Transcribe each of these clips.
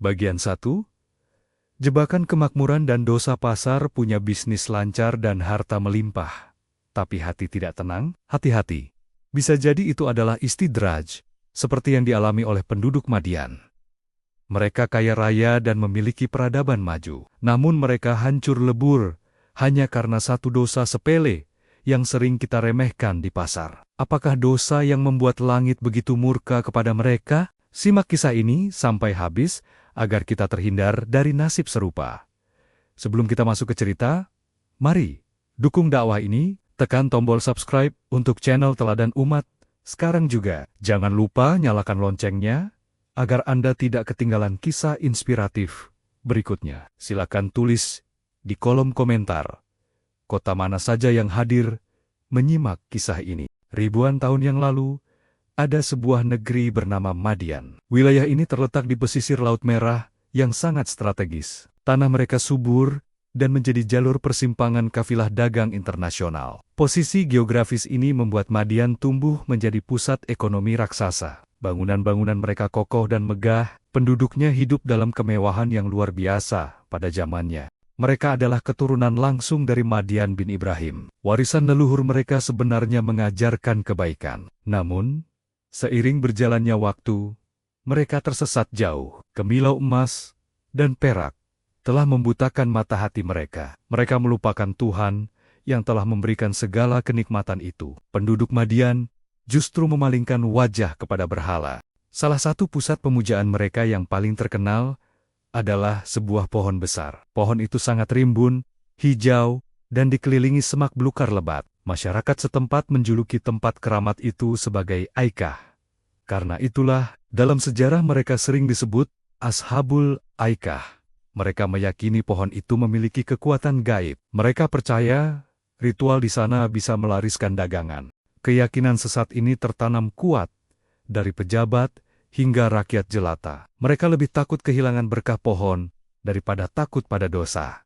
Bagian 1. Jebakan kemakmuran dan dosa. Pasar punya bisnis lancar dan harta melimpah. Tapi hati tidak tenang. Hati-hati. Bisa jadi itu adalah istidraj, seperti yang dialami oleh penduduk Madian. Mereka kaya raya dan memiliki peradaban maju. Namun mereka hancur lebur hanya karena satu dosa sepele yang sering kita remehkan di pasar. Apakah dosa yang membuat langit begitu murka kepada mereka? Simak kisah ini sampai habis agar kita terhindar dari nasib serupa. Sebelum kita masuk ke cerita, mari dukung dakwah ini, tekan tombol subscribe untuk channel Teladan Umat. Sekarang juga, jangan lupa nyalakan loncengnya, agar Anda tidak ketinggalan kisah inspiratif berikutnya. Silakan tulis di kolom komentar, kota mana saja yang hadir menyimak kisah ini. Ribuan tahun yang lalu, ada sebuah negeri bernama Madian. Wilayah ini terletak di pesisir Laut Merah yang sangat strategis. Tanah mereka subur dan menjadi jalur persimpangan kafilah dagang internasional. Posisi geografis ini membuat Madian tumbuh menjadi pusat ekonomi raksasa. Bangunan-bangunan mereka kokoh dan megah, penduduknya hidup dalam kemewahan yang luar biasa pada zamannya. Mereka adalah keturunan langsung dari Madian bin Ibrahim. Warisan leluhur mereka sebenarnya mengajarkan kebaikan. Namun, seiring berjalannya waktu, mereka tersesat jauh. Kemilau emas dan perak telah membutakan mata hati mereka. Mereka melupakan Tuhan yang telah memberikan segala kenikmatan itu. Penduduk Madian justru memalingkan wajah kepada berhala. Salah satu pusat pemujaan mereka yang paling terkenal adalah sebuah pohon besar. Pohon itu sangat rimbun, hijau, dan dikelilingi semak belukar lebat. Masyarakat setempat menjuluki tempat keramat itu sebagai Aikah. Karena itulah, dalam sejarah mereka sering disebut Ashabul Aikah. Mereka meyakini pohon itu memiliki kekuatan gaib. Mereka percaya ritual di sana bisa melariskan dagangan. Keyakinan sesat ini tertanam kuat dari pejabat hingga rakyat jelata. Mereka lebih takut kehilangan berkah pohon daripada takut pada dosa.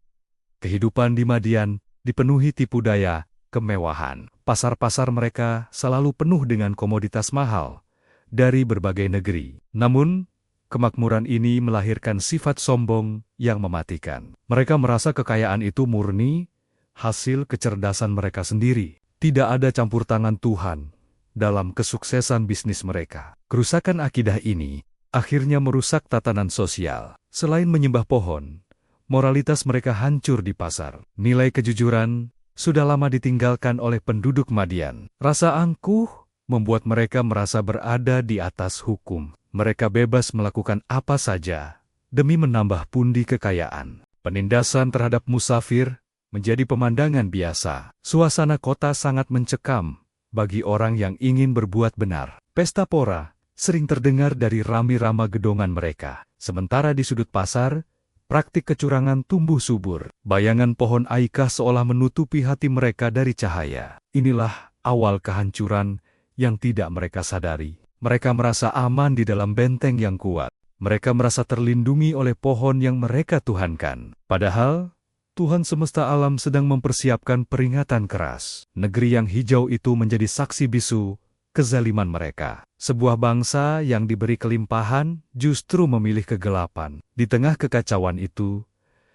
Kehidupan di Madian dipenuhi tipu daya, kemewahan. Pasar-pasar mereka selalu penuh dengan komoditas mahal dari berbagai negeri. Namun, kemakmuran ini melahirkan sifat sombong yang mematikan. Mereka merasa kekayaan itu murni hasil kecerdasan mereka sendiri. Tidak ada campur tangan Tuhan dalam kesuksesan bisnis mereka. Kerusakan akidah ini akhirnya merusak tatanan sosial. Selain menyembah pohon, moralitas mereka hancur di pasar. Nilai kejujuran sudah lama ditinggalkan oleh penduduk Madian. Rasa angkuh membuat mereka merasa berada di atas hukum. Mereka bebas melakukan apa saja demi menambah pundi kekayaan. Penindasan terhadap musafir menjadi pemandangan biasa. Suasana kota sangat mencekam bagi orang yang ingin berbuat benar. Pesta pora sering terdengar dari rami-rama gedongan mereka. Sementara di sudut pasar, praktik kecurangan tumbuh subur. Bayangan pohon Aikah seolah menutupi hati mereka dari cahaya. Inilah awal kehancuran yang tidak mereka sadari. Mereka merasa aman di dalam benteng yang kuat. Mereka merasa terlindungi oleh pohon yang mereka tuhankan. Padahal, Tuhan semesta alam sedang mempersiapkan peringatan keras. Negeri yang hijau itu menjadi saksi bisu kezaliman mereka. Sebuah bangsa yang diberi kelimpahan justru memilih kegelapan. Di tengah kekacauan itu,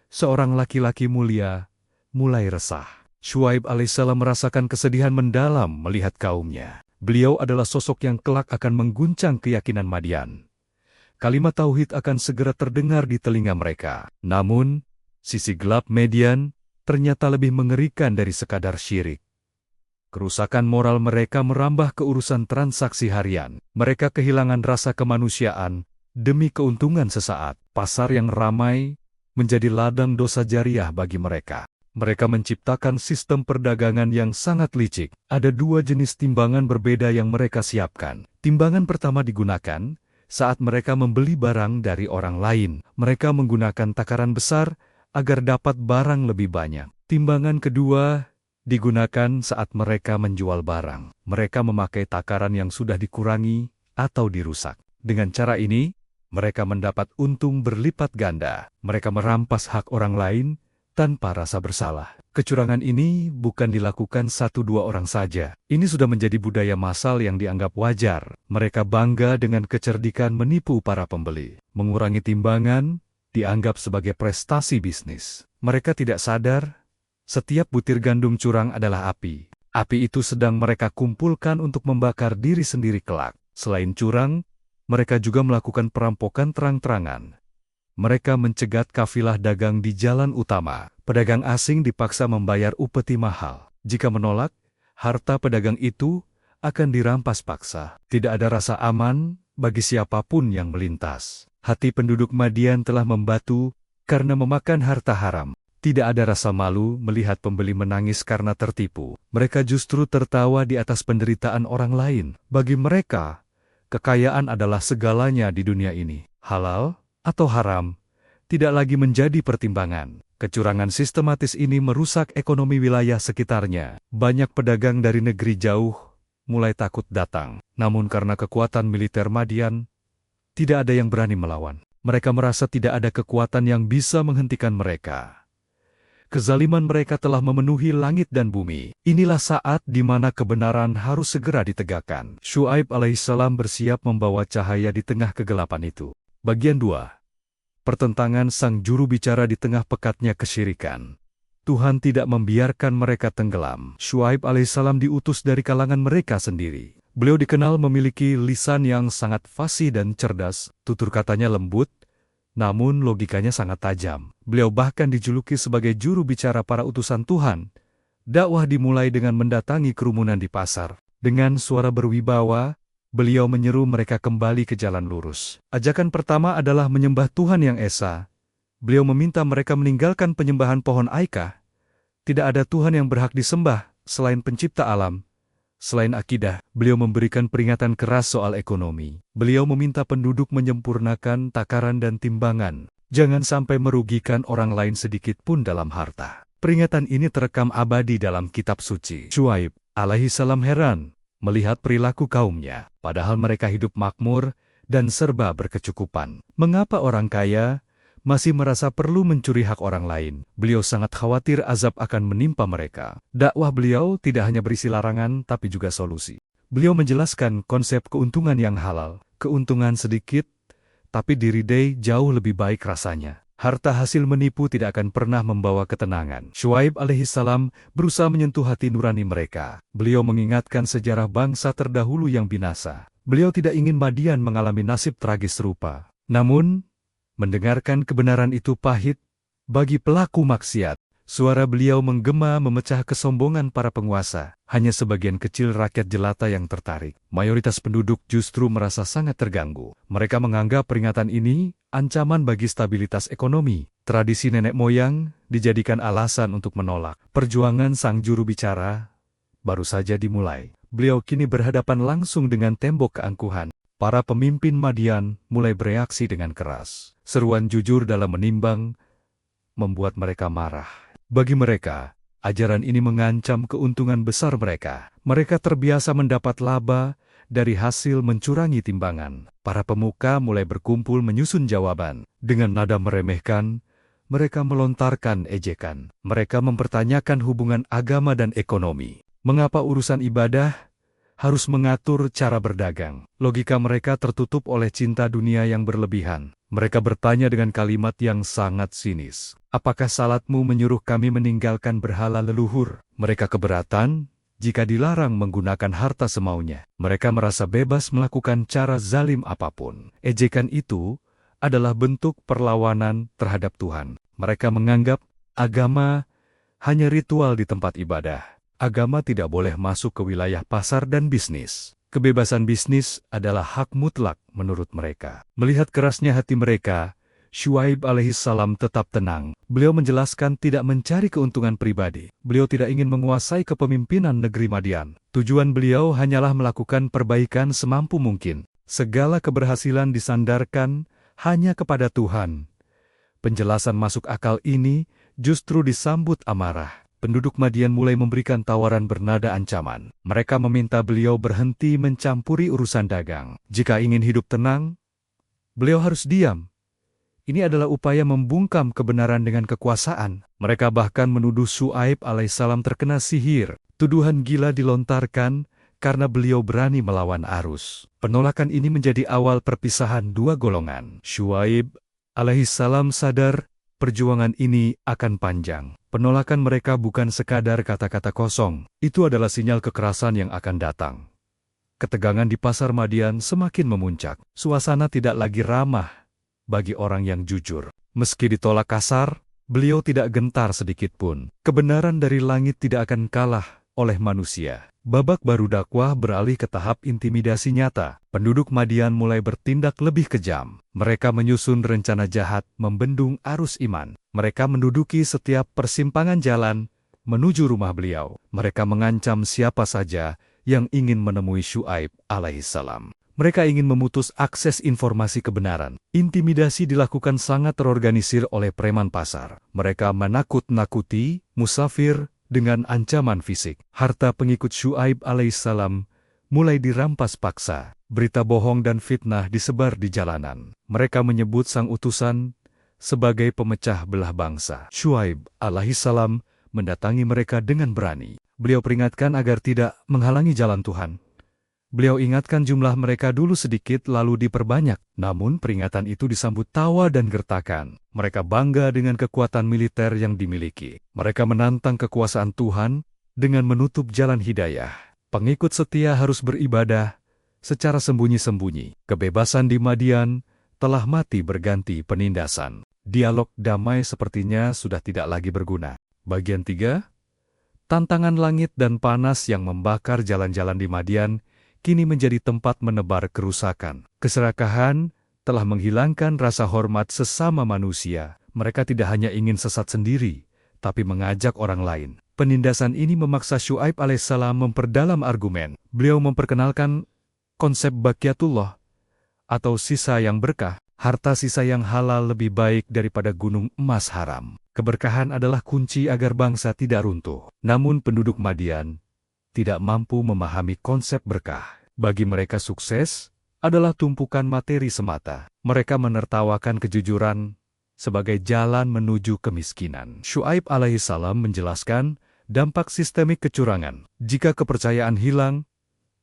seorang laki-laki mulia mulai resah. Syuaib alaihissalam merasakan kesedihan mendalam melihat kaumnya. Beliau adalah sosok yang kelak akan mengguncang keyakinan Madian. Kalimat tauhid akan segera terdengar di telinga mereka. Namun, sisi gelap Madian ternyata lebih mengerikan dari sekadar syirik. Kerusakan moral mereka merambah ke urusan transaksi harian. Mereka kehilangan rasa kemanusiaan demi keuntungan sesaat. Pasar yang ramai menjadi ladang dosa jariah bagi mereka. Mereka menciptakan sistem perdagangan yang sangat licik. Ada dua jenis timbangan berbeda yang mereka siapkan. Timbangan pertama digunakan saat mereka membeli barang dari orang lain. Mereka menggunakan takaran besar agar dapat barang lebih banyak. Timbangan kedua digunakan saat mereka menjual barang. Mereka memakai takaran yang sudah dikurangi atau dirusak. Dengan cara ini, mereka mendapat untung berlipat ganda. Mereka merampas hak orang lain tanpa rasa bersalah. Kecurangan ini bukan dilakukan satu dua orang saja. Ini sudah menjadi budaya massal yang dianggap wajar. Mereka bangga dengan kecerdikan menipu para pembeli. Mengurangi timbangan dianggap sebagai prestasi bisnis. Mereka tidak sadar, setiap butir gandum curang adalah api. Api itu sedang mereka kumpulkan untuk membakar diri sendiri kelak. Selain curang, mereka juga melakukan perampokan terang-terangan. Mereka mencegat kafilah dagang di jalan utama. Pedagang asing dipaksa membayar upeti mahal. Jika menolak, harta pedagang itu akan dirampas paksa. Tidak ada rasa aman bagi siapapun yang melintas. Hati penduduk Madian telah membatu karena memakan harta haram. Tidak ada rasa malu melihat pembeli menangis karena tertipu. Mereka justru tertawa di atas penderitaan orang lain. Bagi mereka, kekayaan adalah segalanya di dunia ini. Halal atau haram tidak lagi menjadi pertimbangan. Kecurangan sistematis ini merusak ekonomi wilayah sekitarnya. Banyak pedagang dari negeri jauh mulai takut datang. Namun karena kekuatan militer Madian, tidak ada yang berani melawan. Mereka merasa tidak ada kekuatan yang bisa menghentikan mereka. Kezaliman mereka telah memenuhi langit dan bumi. Inilah saat di mana kebenaran harus segera ditegakkan. Syuaib alaihissalam bersiap membawa cahaya di tengah kegelapan itu. Bagian 2. Pertentangan sang juru bicara di tengah pekatnya kesyirikan. Tuhan tidak membiarkan mereka tenggelam. Syuaib alaihissalam diutus dari kalangan mereka sendiri. Beliau dikenal memiliki lisan yang sangat fasih dan cerdas. Tutur katanya lembut, namun logikanya sangat tajam. Beliau bahkan dijuluki sebagai juru bicara para utusan Tuhan. Dakwah dimulai dengan mendatangi kerumunan di pasar. Dengan suara berwibawa, beliau menyeru mereka kembali ke jalan lurus. Ajakan pertama adalah menyembah Tuhan yang Esa. Beliau meminta mereka meninggalkan penyembahan pohon Aika. Tidak ada Tuhan yang berhak disembah selain pencipta alam. Selain akidah, beliau memberikan peringatan keras soal ekonomi. Beliau meminta penduduk menyempurnakan takaran dan timbangan. Jangan sampai merugikan orang lain sedikit pun dalam harta. Peringatan ini terekam abadi dalam kitab suci. Syuaib alaihissalam heran melihat perilaku kaumnya, padahal mereka hidup makmur dan serba berkecukupan. Mengapa orang kaya masih merasa perlu mencuri hak orang lain? Beliau sangat khawatir azab akan menimpa mereka. Dakwah beliau tidak hanya berisi larangan, tapi juga solusi. Beliau menjelaskan konsep keuntungan yang halal. Keuntungan sedikit, tapi diridai jauh lebih baik rasanya. Harta hasil menipu tidak akan pernah membawa ketenangan. Syuaib alaihissalam berusaha menyentuh hati nurani mereka. Beliau mengingatkan sejarah bangsa terdahulu yang binasa. Beliau tidak ingin Madian mengalami nasib tragis serupa. Namun, mendengarkan kebenaran itu pahit bagi pelaku maksiat. Suara beliau menggema memecah kesombongan para penguasa. Hanya sebagian kecil rakyat jelata yang tertarik. Mayoritas penduduk justru merasa sangat terganggu. Mereka menganggap peringatan ini ancaman bagi stabilitas ekonomi. Tradisi nenek moyang dijadikan alasan untuk menolak. Perjuangan sang juru bicara baru saja dimulai. Beliau kini berhadapan langsung dengan tembok keangkuhan. Para pemimpin Madian mulai bereaksi dengan keras. Seruan jujur dalam menimbang membuat mereka marah. Bagi mereka, ajaran ini mengancam keuntungan besar mereka. Mereka terbiasa mendapat laba dari hasil mencurangi timbangan. Para pemuka mulai berkumpul menyusun jawaban. Dengan nada meremehkan, mereka melontarkan ejekan. Mereka mempertanyakan hubungan agama dan ekonomi. Mengapa urusan ibadah harus mengatur cara berdagang? Logika mereka tertutup oleh cinta dunia yang berlebihan. Mereka bertanya dengan kalimat yang sangat sinis. Apakah salatmu menyuruh kami meninggalkan berhala leluhur? Mereka keberatan jika dilarang menggunakan harta semaunya. Mereka merasa bebas melakukan cara zalim apapun. Ejekan itu adalah bentuk perlawanan terhadap Tuhan. Mereka menganggap agama hanya ritual di tempat ibadah. Agama tidak boleh masuk ke wilayah pasar dan bisnis. Kebebasan bisnis adalah hak mutlak menurut mereka. Melihat kerasnya hati mereka, Syuaib alaihissalam tetap tenang. Beliau menjelaskan tidak mencari keuntungan pribadi. Beliau tidak ingin menguasai kepemimpinan negeri Madian. Tujuan beliau hanyalah melakukan perbaikan semampu mungkin. Segala keberhasilan disandarkan hanya kepada Tuhan. Penjelasan masuk akal ini justru disambut amarah. Penduduk Madian mulai memberikan tawaran bernada ancaman. Mereka meminta beliau berhenti mencampuri urusan dagang. Jika ingin hidup tenang, beliau harus diam. Ini adalah upaya membungkam kebenaran dengan kekuasaan. Mereka bahkan menuduh Syuaib alaihissalam terkena sihir. Tuduhan gila dilontarkan karena beliau berani melawan arus. Penolakan ini menjadi awal perpisahan dua golongan. Syuaib alaihissalam sadar perjuangan ini akan panjang. Penolakan mereka bukan sekadar kata-kata kosong. Itu adalah sinyal kekerasan yang akan datang. Ketegangan di pasar Madian semakin memuncak. Suasana tidak lagi ramah bagi orang yang jujur. Meski ditolak kasar, beliau tidak gentar sedikit pun. Kebenaran dari langit tidak akan kalah oleh manusia. Babak baru dakwah beralih ke tahap intimidasi nyata. Penduduk Madian mulai bertindak lebih kejam. Mereka menyusun rencana jahat membendung arus iman. Mereka menduduki setiap persimpangan jalan menuju rumah beliau. Mereka mengancam siapa saja yang ingin menemui Syuaib alaihissalam. Mereka ingin memutus akses informasi kebenaran. Intimidasi dilakukan sangat terorganisir oleh preman pasar. Mereka menakut-nakuti musafir dengan ancaman fisik. Harta pengikut Syuaib alaihissalam mulai dirampas paksa. Berita bohong dan fitnah disebar di jalanan. Mereka menyebut sang utusan sebagai pemecah belah bangsa. Syuaib alaihissalam mendatangi mereka dengan berani. Beliau peringatkan agar tidak menghalangi jalan Tuhan. Beliau ingatkan jumlah mereka dulu sedikit lalu diperbanyak. Namun peringatan itu disambut tawa dan gertakan. Mereka bangga dengan kekuatan militer yang dimiliki. Mereka menantang kekuasaan Tuhan dengan menutup jalan hidayah. Pengikut setia harus beribadah secara sembunyi-sembunyi. Kebebasan di Madian telah mati berganti penindasan. Dialog damai sepertinya sudah tidak lagi berguna. Bagian 3. Tantangan langit dan panas yang membakar jalan-jalan di Madian kini menjadi tempat menebar kerusakan. Keserakahan telah menghilangkan rasa hormat sesama manusia. Mereka tidak hanya ingin sesat sendiri, tapi mengajak orang lain. Penindasan ini memaksa Syuaib alaihissalam memperdalam argumen. Beliau memperkenalkan konsep Baqiyatullah atau sisa yang berkah. Harta sisa yang halal lebih baik daripada gunung emas haram. Keberkahan adalah kunci agar bangsa tidak runtuh. Namun penduduk Madian tidak mampu memahami konsep berkah. Bagi mereka sukses adalah tumpukan materi semata. Mereka menertawakan kejujuran sebagai jalan menuju kemiskinan. Syuaib alaihissalam menjelaskan dampak sistemik kecurangan. Jika kepercayaan hilang,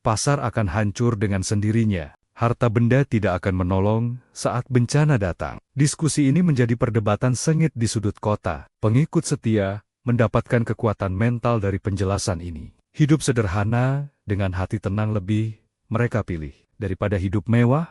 pasar akan hancur dengan sendirinya. Harta benda tidak akan menolong saat bencana datang. Diskusi ini menjadi perdebatan sengit di sudut kota. Pengikut setia mendapatkan kekuatan mental dari penjelasan ini. Hidup sederhana dengan hati tenang lebih mereka pilih daripada hidup mewah,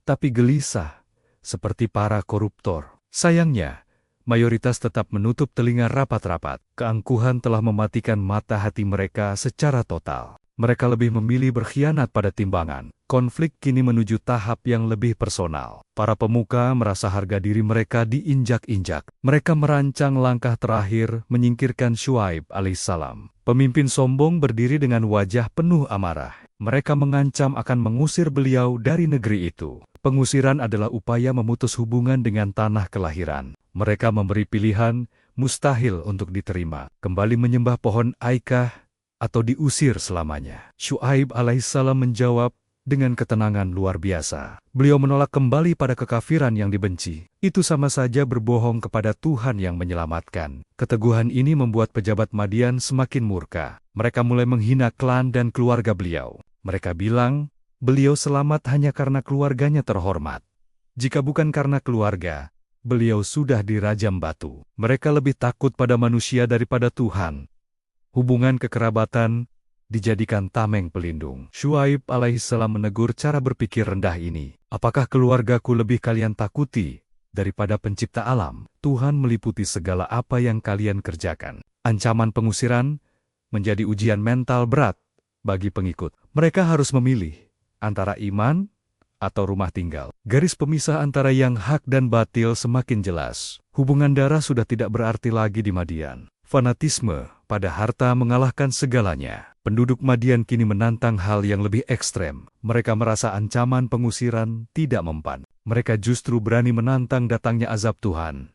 tapi gelisah seperti para koruptor. Sayangnya, mayoritas tetap menutup telinga rapat-rapat. Keangkuhan telah mematikan mata hati mereka secara total. Mereka lebih memilih berkhianat pada timbangan. Konflik kini menuju tahap yang lebih personal. Para pemuka merasa harga diri mereka diinjak-injak. Mereka merancang langkah terakhir menyingkirkan Syuaib alaihissalam. Pemimpin sombong berdiri dengan wajah penuh amarah. Mereka mengancam akan mengusir beliau dari negeri itu. Pengusiran adalah upaya memutus hubungan dengan tanah kelahiran. Mereka memberi pilihan mustahil untuk diterima. Kembali menyembah pohon Aikah atau diusir selamanya. Syuaib alaihissalam menjawab dengan ketenangan luar biasa. Beliau menolak kembali pada kekafiran yang dibenci. Itu sama saja berbohong kepada Tuhan yang menyelamatkan. Keteguhan ini membuat pejabat Madian semakin murka. Mereka mulai menghina klan dan keluarga beliau. Mereka bilang, beliau selamat hanya karena keluarganya terhormat. Jika bukan karena keluarga, beliau sudah dirajam batu. Mereka lebih takut pada manusia daripada Tuhan. Hubungan kekerabatan dijadikan tameng pelindung. Syuaib alaihissalam menegur cara berpikir rendah ini. Apakah keluargaku lebih kalian takuti daripada pencipta alam? Tuhan meliputi segala apa yang kalian kerjakan. Ancaman pengusiran menjadi ujian mental berat bagi pengikut. Mereka harus memilih antara iman atau rumah tinggal. Garis pemisah antara yang hak dan batil semakin jelas. Hubungan darah sudah tidak berarti lagi di Madian. Fanatisme pada harta mengalahkan segalanya. Penduduk Madian kini menantang hal yang lebih ekstrem. Mereka merasa ancaman pengusiran tidak mempan. Mereka justru berani menantang datangnya azab Tuhan.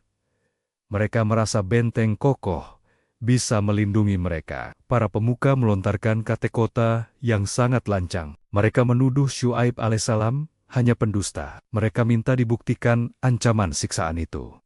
Mereka merasa benteng kokoh bisa melindungi mereka. Para pemuka melontarkan kata-kata yang sangat lancang. Mereka menuduh Syuaib alaihissalam hanya pendusta. Mereka minta dibuktikan ancaman siksaan itu.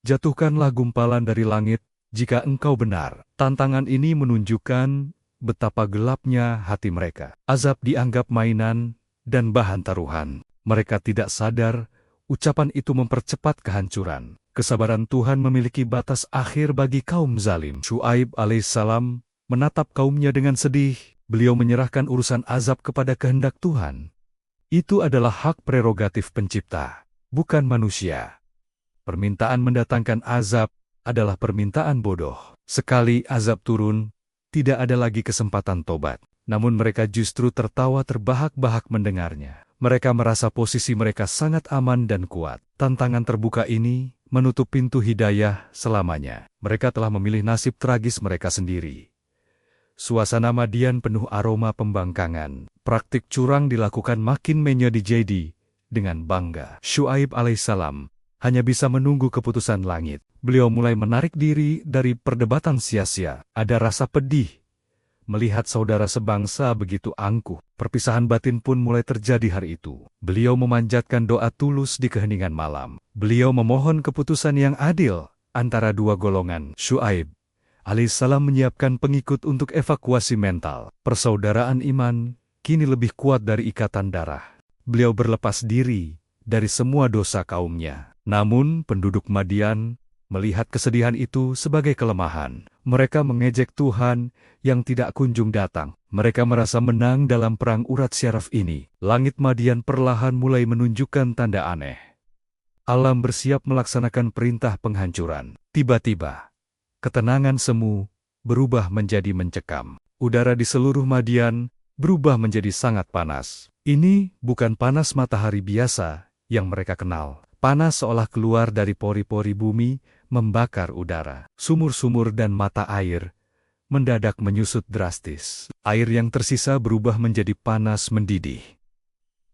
Jatuhkanlah gumpalan dari langit jika engkau benar. Tantangan ini menunjukkan betapa gelapnya hati mereka. Azab dianggap mainan dan bahan taruhan. Mereka tidak sadar ucapan itu mempercepat kehancuran. Kesabaran Tuhan memiliki batas akhir bagi kaum zalim. Syuaib alaihissalam menatap kaumnya dengan sedih. Beliau menyerahkan urusan azab kepada kehendak Tuhan. Itu adalah hak prerogatif pencipta, bukan manusia. Permintaan mendatangkan azab adalah permintaan bodoh. Sekali azab turun, tidak ada lagi kesempatan tobat. Namun mereka justru tertawa terbahak-bahak mendengarnya. Mereka merasa posisi mereka sangat aman dan kuat. Tantangan terbuka ini menutup pintu hidayah selamanya. Mereka telah memilih nasib tragis mereka sendiri. Suasana Madian penuh aroma pembangkangan. Praktik curang dilakukan makin menjadi dengan bangga. Syuaib alaihissalam hanya bisa menunggu keputusan langit. Beliau mulai menarik diri dari perdebatan sia-sia. Ada rasa pedih melihat saudara sebangsa begitu angkuh. Perpisahan batin pun mulai terjadi hari itu. Beliau memanjatkan doa tulus di keheningan malam. Beliau memohon keputusan yang adil antara dua golongan. Syuaib alaihissalam menyiapkan pengikut untuk evakuasi mental. Persaudaraan iman kini lebih kuat dari ikatan darah. Beliau berlepas diri dari semua dosa kaumnya. Namun penduduk Madian melihat kesedihan itu sebagai kelemahan. Mereka mengejek Tuhan yang tidak kunjung datang. Mereka merasa menang dalam perang urat syaraf ini. Langit Madian perlahan mulai menunjukkan tanda aneh. Alam bersiap melaksanakan perintah penghancuran. Tiba-tiba, ketenangan semu berubah menjadi mencekam. Udara di seluruh Madian berubah menjadi sangat panas. Ini bukan panas matahari biasa yang mereka kenal. Panas seolah keluar dari pori-pori bumi, membakar udara. Sumur-sumur dan mata air mendadak menyusut drastis. Air yang tersisa berubah menjadi panas mendidih.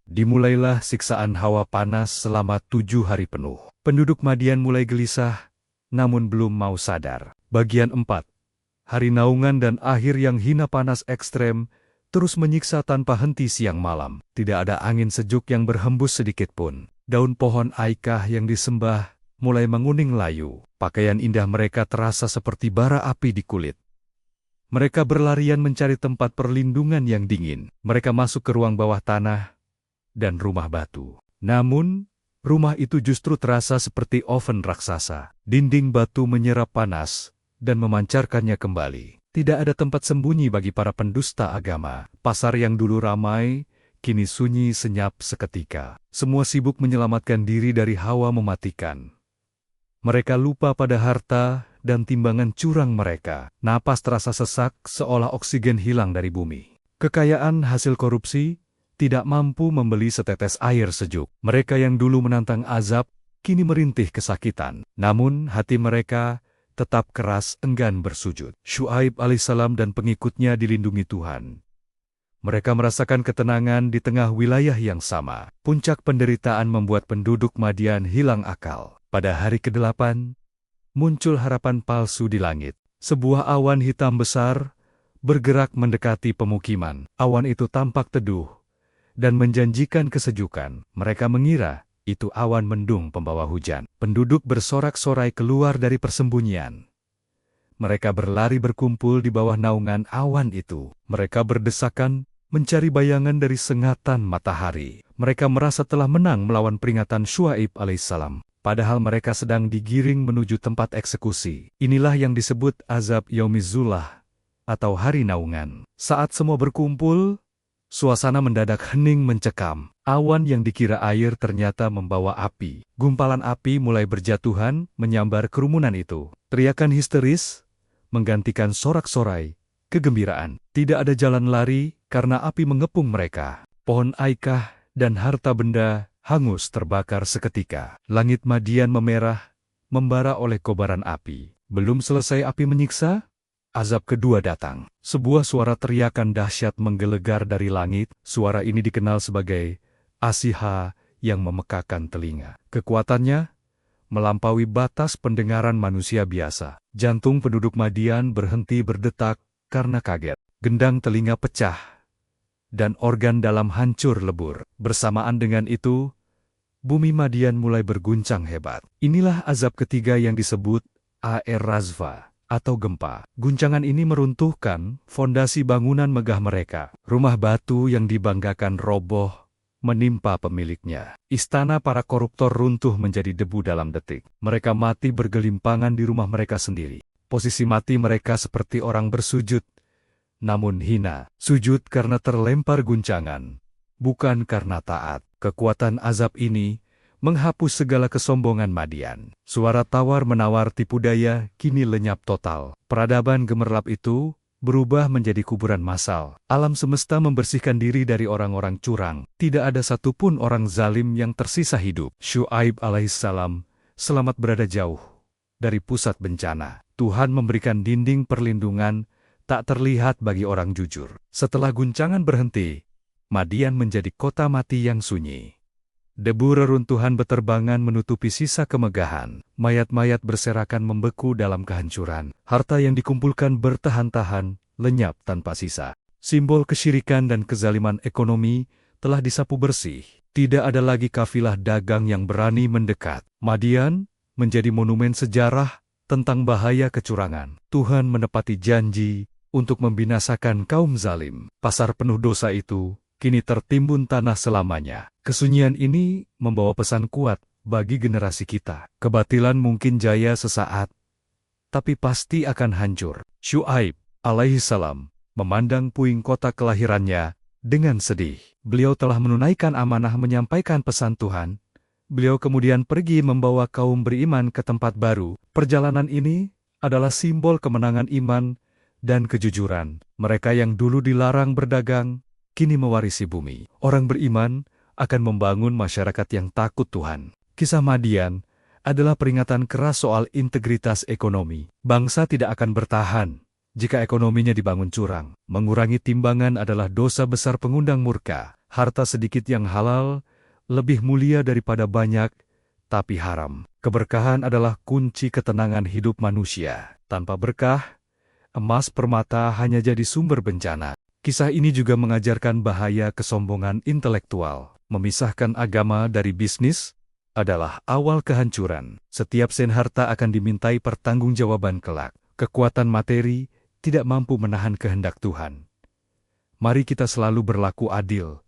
Dimulailah siksaan hawa panas selama 7 hari penuh. Penduduk Madian mulai gelisah, namun belum mau sadar. Bagian 4. Hari naungan dan akhir yang hina panas ekstrem terus menyiksa tanpa henti siang malam. Tidak ada angin sejuk yang berhembus sedikit pun. Daun pohon aikah yang disembah mulai menguning layu. Pakaian indah mereka terasa seperti bara api di kulit. Mereka berlarian mencari tempat perlindungan yang dingin. Mereka masuk ke ruang bawah tanah dan rumah batu. Namun, rumah itu justru terasa seperti oven raksasa. Dinding batu menyerap panas dan memancarkannya kembali. Tidak ada tempat sembunyi bagi para pendusta agama. Pasar yang dulu ramai kini sunyi senyap seketika. Semua sibuk menyelamatkan diri dari hawa mematikan. Mereka lupa pada harta dan timbangan curang mereka. Napas terasa sesak seolah oksigen hilang dari bumi. Kekayaan hasil korupsi tidak mampu membeli setetes air sejuk. Mereka yang dulu menantang azab kini merintih kesakitan. Namun hati mereka tetap keras enggan bersujud. Syuaib alaihissalam dan pengikutnya dilindungi Tuhan. Mereka merasakan ketenangan di tengah wilayah yang sama. Puncak penderitaan membuat penduduk Madian hilang akal. Pada hari ke-8, muncul harapan palsu di langit. Sebuah awan hitam besar bergerak mendekati pemukiman. Awan itu tampak teduh dan menjanjikan kesejukan. Mereka mengira itu awan mendung pembawa hujan. Penduduk bersorak-sorai keluar dari persembunyian. Mereka berlari berkumpul di bawah naungan awan itu. Mereka berdesakan mencari bayangan dari sengatan matahari. Mereka merasa telah menang melawan peringatan Syuaib alaihissalam. Padahal mereka sedang digiring menuju tempat eksekusi. Inilah yang disebut azab Yaumizullah atau hari naungan. Saat semua berkumpul, suasana mendadak hening mencekam. Awan yang dikira air ternyata membawa api. Gumpalan api mulai berjatuhan menyambar kerumunan itu. Teriakan histeris menggantikan sorak-sorai kegembiraan. Tidak ada jalan lari karena api mengepung mereka. Pohon aikah dan harta benda hangus terbakar seketika. Langit Madian memerah, membara oleh kobaran api. Belum selesai api menyiksa, azab kedua datang. Sebuah suara teriakan dahsyat menggelegar dari langit. Suara ini dikenal sebagai asiha yang memekakan telinga. Kekuatannya melampaui batas pendengaran manusia biasa. Jantung penduduk Madian berhenti berdetak karena kaget. Gendang telinga pecah dan organ dalam hancur lebur. Bersamaan dengan itu, bumi Madian mulai berguncang hebat. Inilah azab ketiga yang disebut Air Razva atau gempa. Guncangan ini meruntuhkan fondasi bangunan megah mereka. Rumah batu yang dibanggakan roboh menimpa pemiliknya. Istana para koruptor runtuh menjadi debu dalam detik. Mereka mati bergelimpangan di rumah mereka sendiri. Posisi mati mereka seperti orang bersujud, namun hina. Sujud karena terlempar guncangan, bukan karena taat. Kekuatan azab ini menghapus segala kesombongan Madian. Suara tawar-menawar tipu daya kini lenyap total. Peradaban gemerlap itu berubah menjadi kuburan massal. Alam semesta membersihkan diri dari orang-orang curang. Tidak ada satupun orang zalim yang tersisa hidup. Syuaib alaihissalam selamat berada jauh dari pusat bencana. Tuhan memberikan dinding perlindungan tak terlihat bagi orang jujur. Setelah guncangan berhenti, Madian menjadi kota mati yang sunyi. Debu reruntuhan beterbangan menutupi sisa kemegahan. Mayat-mayat berserakan membeku dalam kehancuran. Harta yang dikumpulkan bertahan-tahan, lenyap tanpa sisa. Simbol kesyirikan dan kezaliman ekonomi telah disapu bersih. Tidak ada lagi kafilah dagang yang berani mendekat. Madian menjadi monumen sejarah tentang bahaya kecurangan. Tuhan menepati janji untuk membinasakan kaum zalim. Pasar penuh dosa itu kini tertimbun tanah selamanya. Kesunyian ini membawa pesan kuat bagi generasi kita. Kebatilan mungkin jaya sesaat, tapi pasti akan hancur. Syuaib alaihissalam memandang puing kota kelahirannya dengan sedih. Beliau telah menunaikan amanah menyampaikan pesan Tuhan. Beliau kemudian pergi membawa kaum beriman ke tempat baru. Perjalanan ini adalah simbol kemenangan iman dan kejujuran. Mereka yang dulu dilarang berdagang, kini mewarisi bumi. Orang beriman akan membangun masyarakat yang takut Tuhan. Kisah Madian adalah peringatan keras soal integritas ekonomi. Bangsa tidak akan bertahan jika ekonominya dibangun curang. Mengurangi timbangan adalah dosa besar pengundang murka. Harta sedikit yang halal lebih mulia daripada banyak, tapi haram. Keberkahan adalah kunci ketenangan hidup manusia. Tanpa berkah, emas permata hanya jadi sumber bencana. Kisah ini juga mengajarkan bahaya kesombongan intelektual. Memisahkan agama dari bisnis adalah awal kehancuran. Setiap sen harta akan dimintai pertanggungjawaban kelak. Kekuatan materi tidak mampu menahan kehendak Tuhan. Mari kita selalu berlaku adil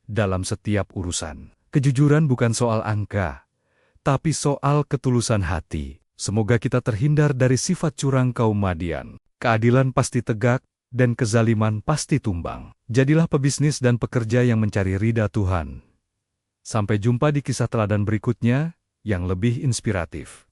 dalam setiap urusan. Kejujuran bukan soal angka, tapi soal ketulusan hati. Semoga kita terhindar dari sifat curang kaum Madian. Keadilan pasti tegak, dan kezaliman pasti tumbang. Jadilah pebisnis dan pekerja yang mencari ridha Tuhan. Sampai jumpa di kisah teladan berikutnya, yang lebih inspiratif.